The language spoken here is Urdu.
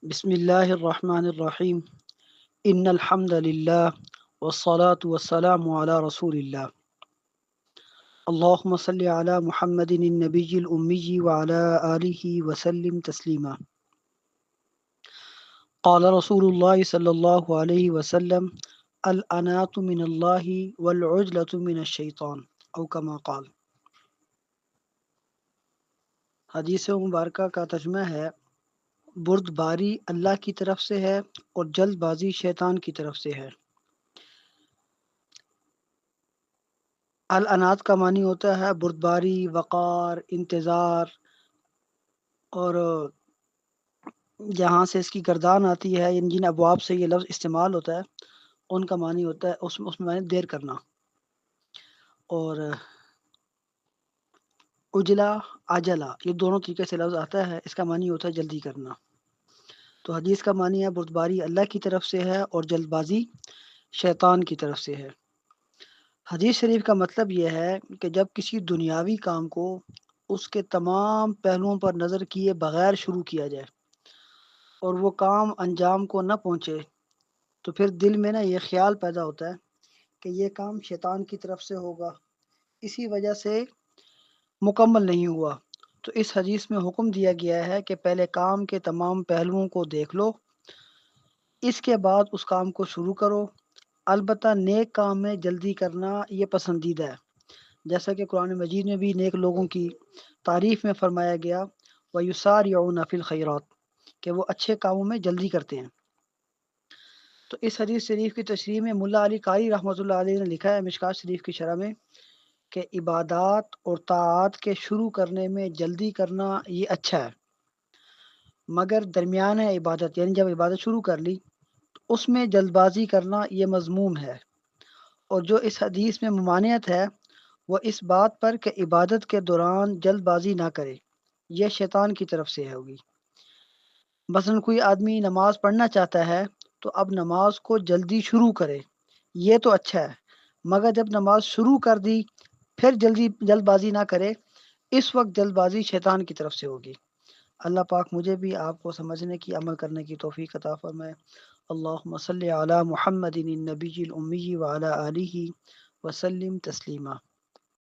بسم اللہ الرحمن الرحیم ان الحمد للہ والصلاة والسلام علی رسول اللہ اللہم صلی علی محمد النبی الامی وعلی آلہ وسلم تسلیما قال رسول اللہ صلی اللہ علیہ وسلم الانات من اللہ والعجلة من الشیطان او کما قال۔ حدیث مبارکہ کا ترجمہ ہے بردباری اللہ کی طرف سے ہے اور جلد بازی شیطان کی طرف سے ہے۔ الانات کا معنی ہوتا ہے بردباری، وقار، انتظار، اور جہاں سے اس کی گردان آتی ہے، جن ابواب سے یہ لفظ استعمال ہوتا ہے ان کا معنی ہوتا ہے اس میں معنی دیر کرنا۔ اور اجلا، عجلہ، یہ دونوں طریقے سے لفظ آتا ہے، اس کا معنی ہوتا ہے جلدی کرنا۔ تو حدیث کا معنی ہے بردباری اللہ کی طرف سے ہے اور جلد بازی شیطان کی طرف سے ہے۔ حدیث شریف کا مطلب یہ ہے کہ جب کسی دنیاوی کام کو اس کے تمام پہلوؤں پر نظر کیے بغیر شروع کیا جائے اور وہ کام انجام کو نہ پہنچے تو پھر دل میں یہ خیال پیدا ہوتا ہے کہ یہ کام شیطان کی طرف سے ہوگا، اسی وجہ سے مکمل نہیں ہوا۔ تو اس حدیث میں حکم دیا گیا ہے کہ پہلے کام کے تمام پہلوؤں کو دیکھ لو، اس کے بعد اس کام کو شروع کرو۔ البتہ نیک کام میں جلدی کرنا یہ پسندیدہ ہے، جیسا کہ قرآن مجید میں بھی نیک لوگوں کی تعریف میں فرمایا گیا وَيُسَارِعُونَ فِي الْخَيْرَاتِ، کہ وہ اچھے کاموں میں جلدی کرتے ہیں۔ تو اس حدیث شریف کی تشریح میں ملا علی قاری رحمۃ اللہ علیہ نے لکھا ہے مشکوٰۃ شریف کی شرح میں کہ عبادات اور طاعات کے شروع کرنے میں جلدی کرنا یہ اچھا ہے، مگر درمیان عبادت یعنی جب عبادت شروع کر لی تو اس میں جلد بازی کرنا یہ مذموم ہے۔ اور جو اس حدیث میں ممانعت ہے وہ اس بات پر کہ عبادت کے دوران جلد بازی نہ کرے، یہ شیطان کی طرف سے ہوگی۔ مثلا کوئی آدمی نماز پڑھنا چاہتا ہے تو اب نماز کو جلدی شروع کرے، یہ تو اچھا ہے، مگر جب نماز شروع کر دی پھر جلد بازی نہ کرے، اس وقت جلد بازی شیطان کی طرف سے ہوگی۔ اللہ پاک مجھے بھی آپ کو سمجھنے کی، عمل کرنے کی توفیق عطا فرمائے۔ اللہم صلی علی محمد النبی الامی وعلی آلہ وسلم تسلیما۔